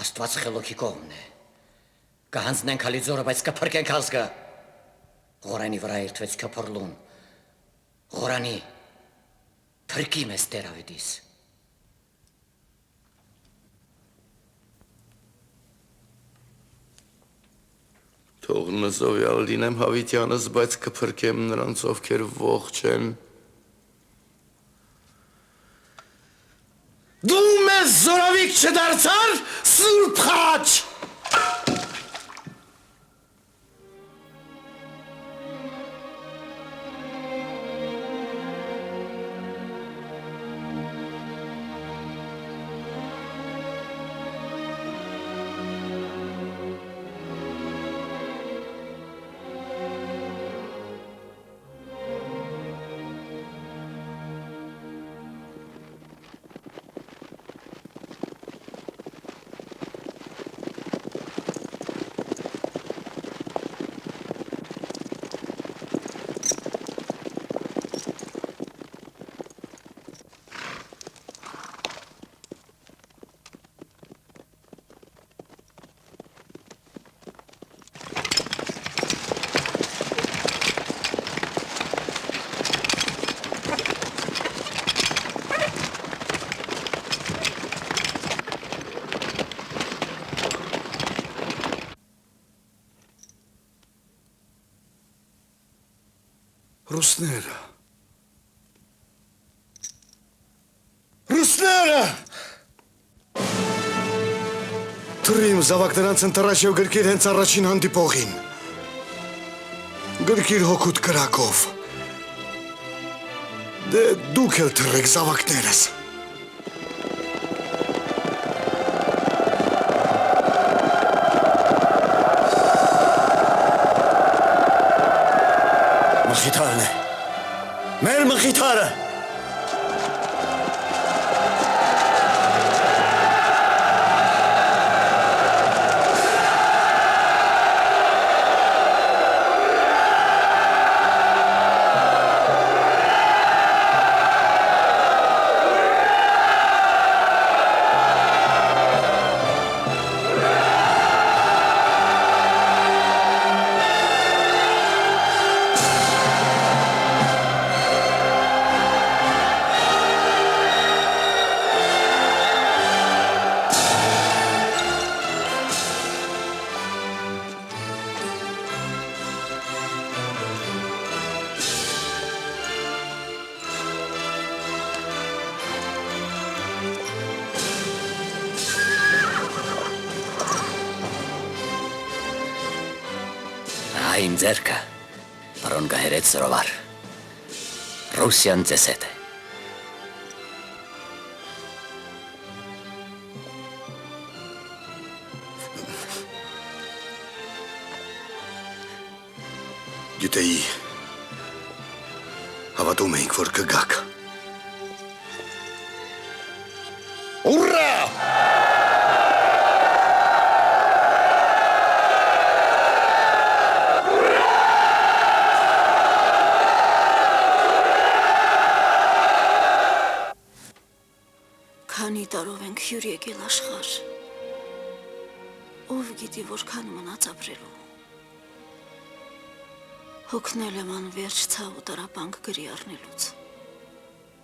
Աստված խելոքի կողմն է, կհանձնենք Հալիձորը, բայց կփրկենք ազգը, Ղորանի վրա երդվեց Քյոփորլուն, Ղորանի, փրկի մեզ Տերավետիս։ Թող նզովյալ լինեմ Հավիտյանս, բայց կփրկեմ նրանց, ովքեր ողջ են։ Դու մեզ զորավիք չդարձար, Սուրբ խաչ։ Ռուսները։ Ռուսները։ Թրիմ զավակներանց ընտարաշ և գրկիր հենց առաջին հանդիպողին։ Գրկիր հոգուտ կրակով։ Դե դուք էլ թրեք զավակներս։ Մխիթարն է։ Մեր մխիթարը։ Իմ ձերքը, պրոն գահերեց սրովար, Ռուսյան ձեզ հետ է։ Գիտեի, հավատում էինք, որ կգաք։ Ուռա! Քանի տարով ենք հյուր եկել աշխարհ, ով գիտի որքան մնաց ապրելու։ Հոգնել եմ անվերջ ցավ ու տառապանք գրի առնելուց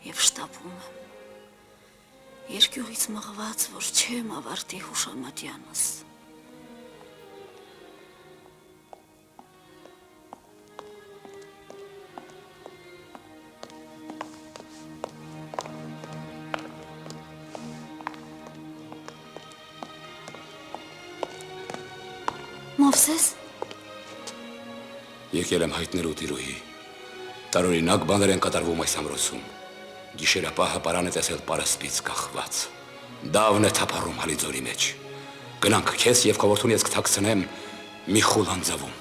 և շտապում եմ, երկյուղից մղված, որ չեմ ավարտի հուշամատյանս։ Մովսես։ Եկել եմ հայտնելու տիրուհի։ Տարօրինակ բաներ են կատարվում այս ամրոցում։ Գիշերապահը պարան է տեսել պարասպից կախված։ Դավն է թափառում Հալիձորի մեջ։ Գնանք քեզ և քո որդուն ես կթաքցնեմ մի խուլ անձավում։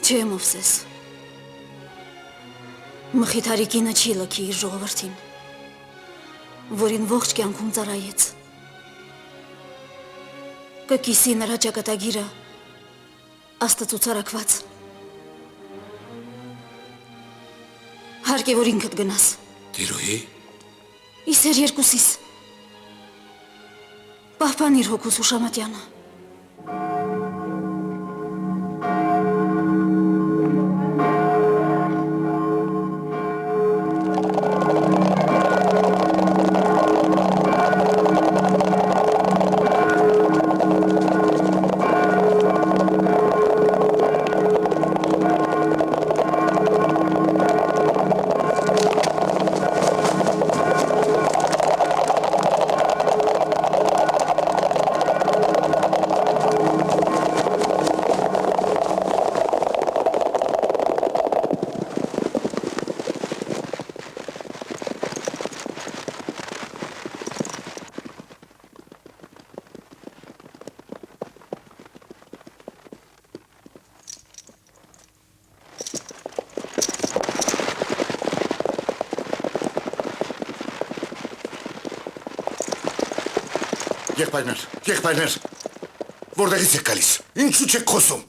Չէ, Մովսես։ Մխիթարի կինը չի լքի իր ժողովրդին, որին ողջ կյանքում ծառայեց։ Կկիսի նրա ճակատագիրը աստծուց արաքված։ Հարկ է, որ ինքդ գնաս։ Տիրուհի։ Իսեր երկուսիս։ Պահպանիր հոգուս հուշամատյանը։ Եղբայրներ, որտեղից եք գալիս, ինչու չեք խոսում։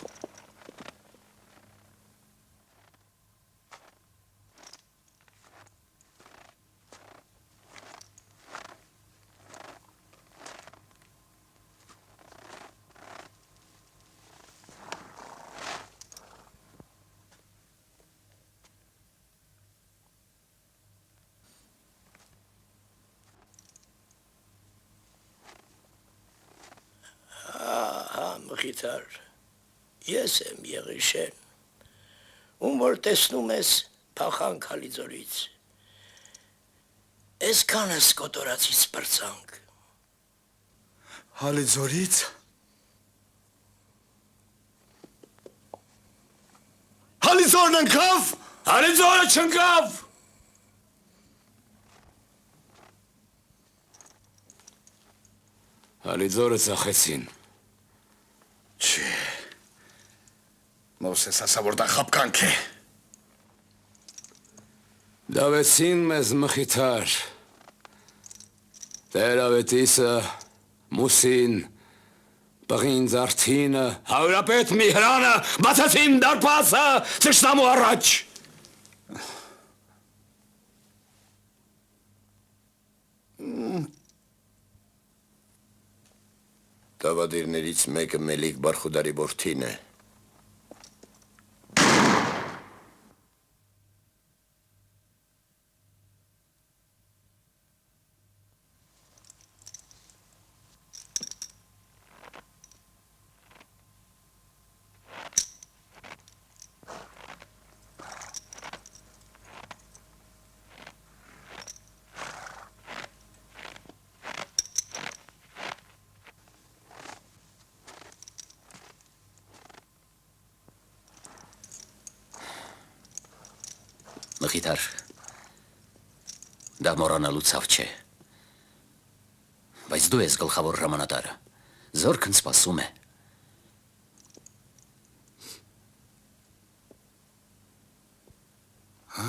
Մխիթար, ես եմ Եղիշեն, ում որ տեսնում ես փախանք Հալիձորից, այսքանս կոտորածից պրծանք։ Հալիձորից։ Հալիձորն ընկավ։ Հալիձորը չընկավ։ Հալիձորը ծախեցին։ Չէ։ Մովսես ասա, որ դա խապկանք է։ Դավեցին մեզ մխիթար։ Տերավետիսը, Մուսին, Պղին Զարթինը, Հարապետ Միհրանը, բացեցին դարպասը թշնամու առաջ։ Տավադիրներից մեկը Մելիք Բարխուդարի որդին է։ Մխիթար, դա մոռանալու ցավ չէ, բայց դու ես գլխավոր հրամանատարը, զորքն սպասում է։ Հա?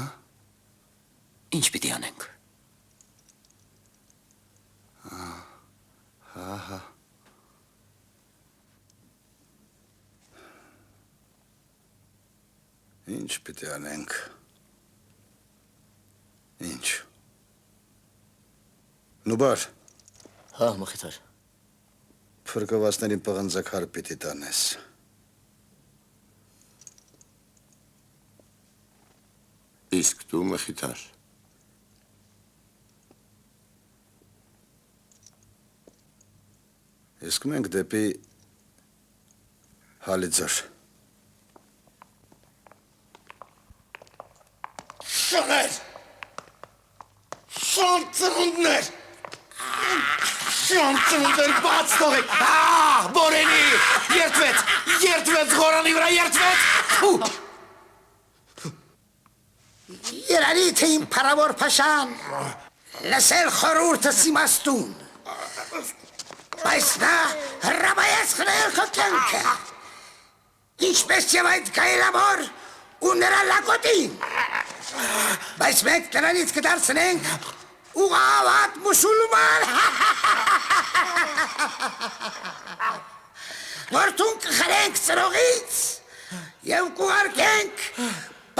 Ինչ պիտի անենք։ Հա։ Ինչ պիտի անենք։ Ինչ։ Նուբար։ Հա, մխիթար։ Փրկվածներին պղնձակար պիտի տանես։ Իսկ դու մխիթար։ Իսկ մենք դեպի Հալիձոր։ Շղեր։ Շան ծնունդներ։ Շան ծնունդներ բաց թողեք։ Բորենի, երդվեց, խորանի վրա երդվեց։ Երանի թե իմ պարավոր պաշան, լսել խորուրդս իմաստուն, բայց նա հրաբայեց խնել քո կյանքը, ինչպես և այդ գայլամոր ու նրա լակոտին, բայց մենք նրանից կդարձնենք ուղղավատ մուսուլման, որթուն կխրենք ծրողից և կուղարկենք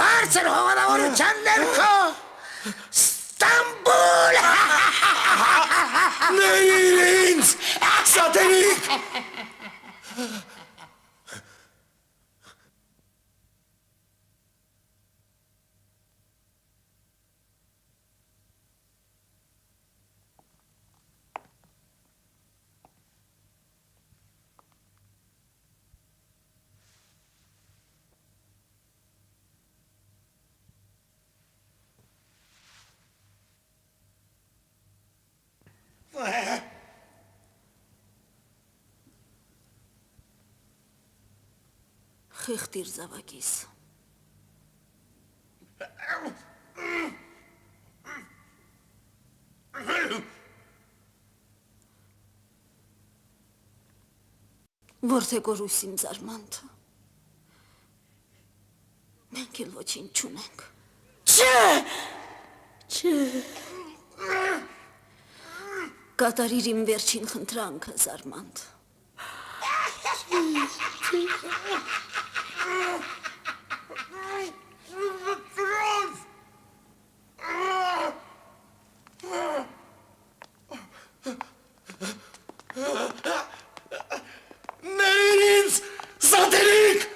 բարձր հողանավորության ներքո Ստամբուլ! Նեիր ինձ, սատենիկ! Խիղտիր զավակիս։ Որթեգոր ուսիմ զարմանթը։ Մենք էլ ոչինչ չունենք։ Չէ։ Կատարիր իմ վերջին խնդրանքը, Զարմանդ։ Ներիր ինձ, սատերիկ!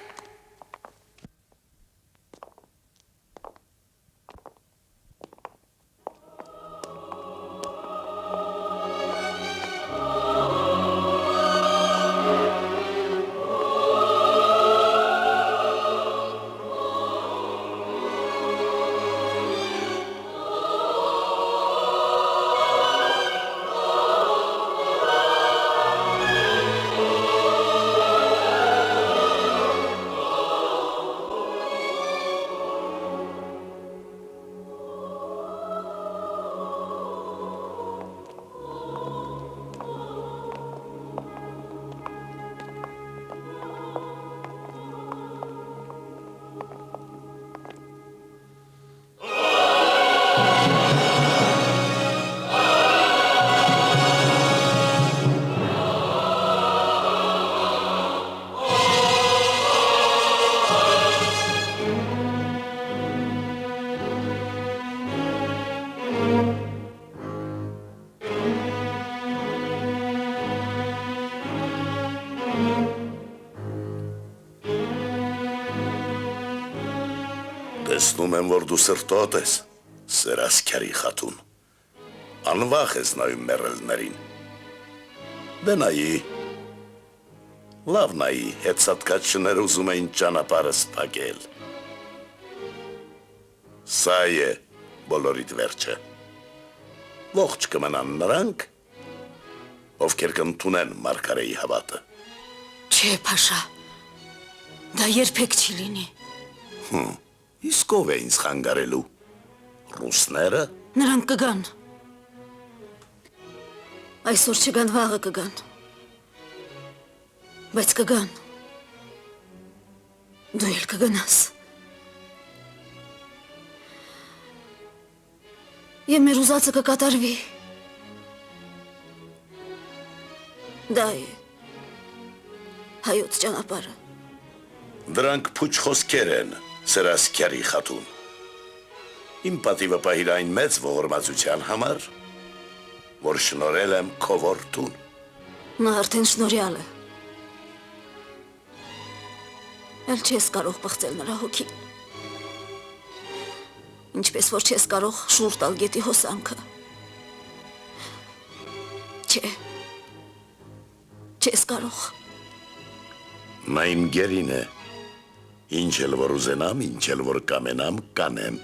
Տեսնում եմ, որ դու սրտոտ ես, սերասքյարի խատուն, անվախ ես նայում մեռելներին, դե նայի, լավ նայի, հետ սատկացիներ ուզում էին ճանապարհը սփակել, սա է բոլորիդ վերջը, ողջ կմնան նրանք, ովքեր կընդունեն Մարգարեի հավատը, Չէ, Փաշա, դա երբեք չի լինի, Իսկ ով է ինձ խանգարելու, ռուսները, նրանք կգան, այսօր չգան, վաղը կգան, բայց կգան, դու էլ կգնաս, և մեր ուզածը կկատարվի, դա է հայոց ճանապարհը, դրանք փուչ խոսքեր են, սերասքյարի խատուն, իմ պատիվը պահիր այն մեծ ողորմածության համար, որ շնորհել եմ քո որդուն, նա արդեն շնորհյալ է, էլ չես կարող պղծել նրա հոգին, ինչպես որ չես կարող շուռ տալ գետի հոսանքը, չէ, չես կարող, նա իմ գերին է, ինչ էլ որ ուզենամ, ինչ էլ որ կամենամ, կանեմ,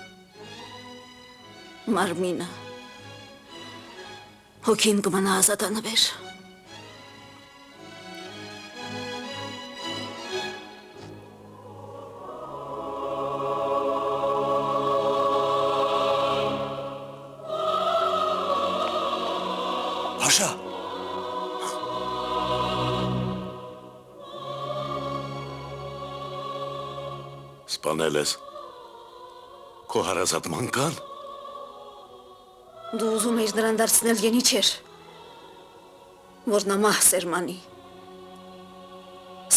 մարմինը, հոգին կմնա ազատանվեր, Փաշա, սպանել ես, քո հարազատ մանկան, դու ուզում էիր նրան դարձնել ենիչեր, որ նա մահ սերմանի,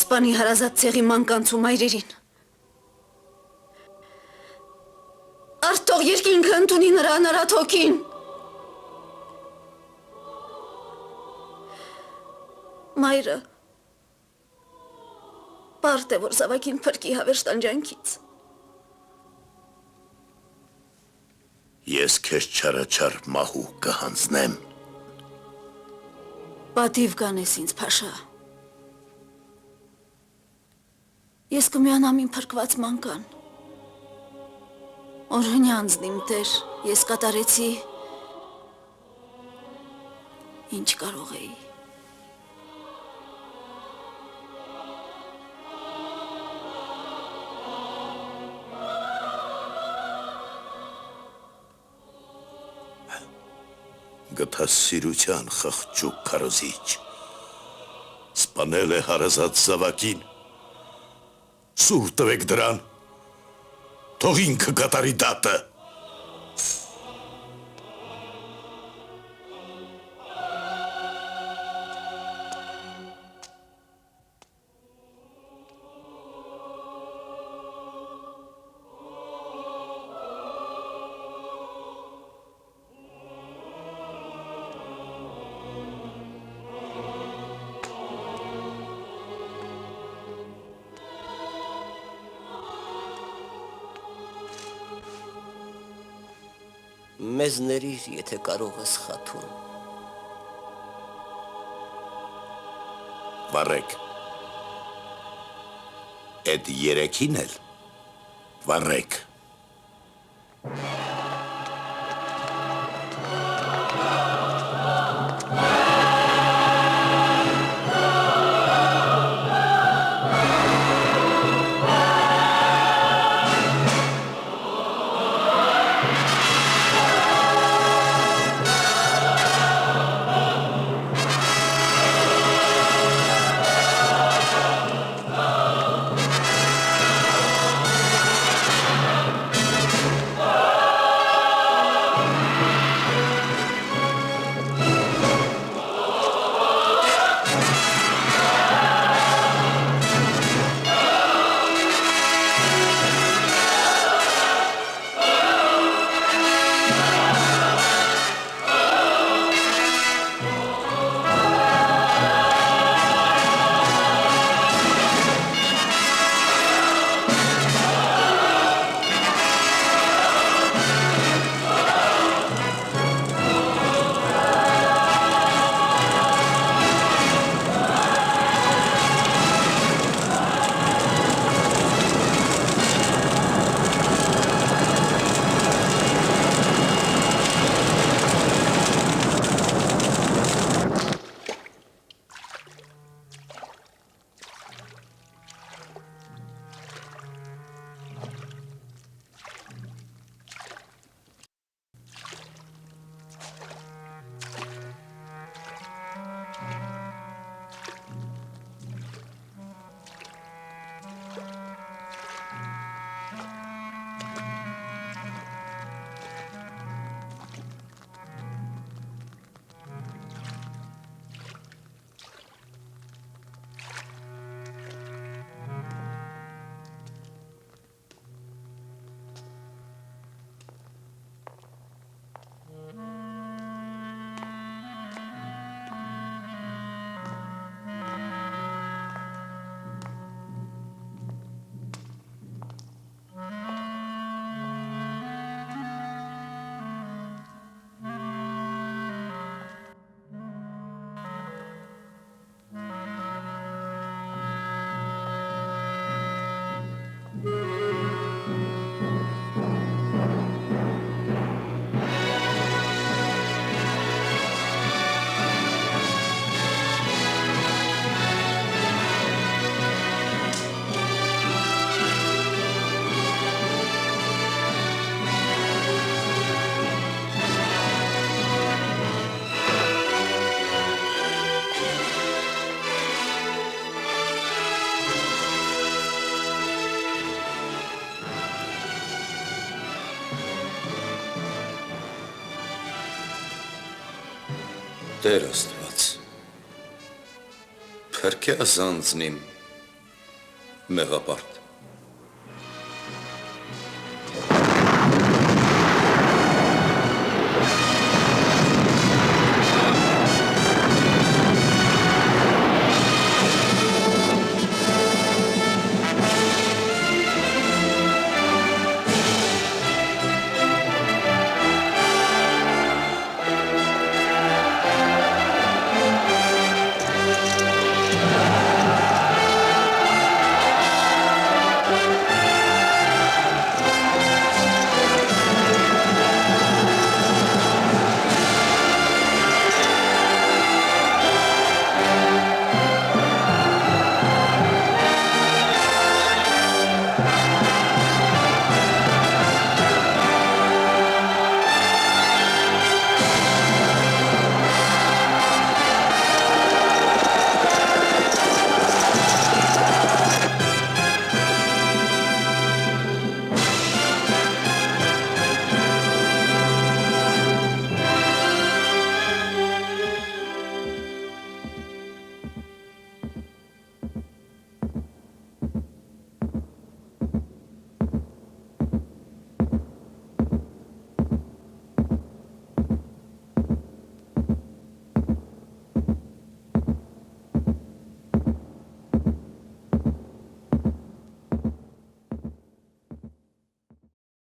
սպանի հարազատ ցեղի մանկանց ու մայրերին, արդ թող երկինքը ընդունի նրա անարատ հոգին, մայրը պարտ է, որ զավակին փրկի հավերժ տանջանքից, ես քեզ չարաչար մահու կհանձնեմ, պատիվ կանես ինձ, Փաշա, ես կմիանամ իմ փրկված մանկան, օրհնյանձն իմ Տեր, ես կատարեցի, ինչ կարող էի, գտաս սիրության խղճուկ քարոզիչ, սպանել է հարազատ զավակին, սուր տվեք դրան, թող ինքը կատարի դատը, մեզ ներիր, եթե կարող ես խաթուն։ Վառեք։ Այդ երեքին էլ վառեք։ Տեր Աստված, փրկե ազանձնիմ մեղապարտ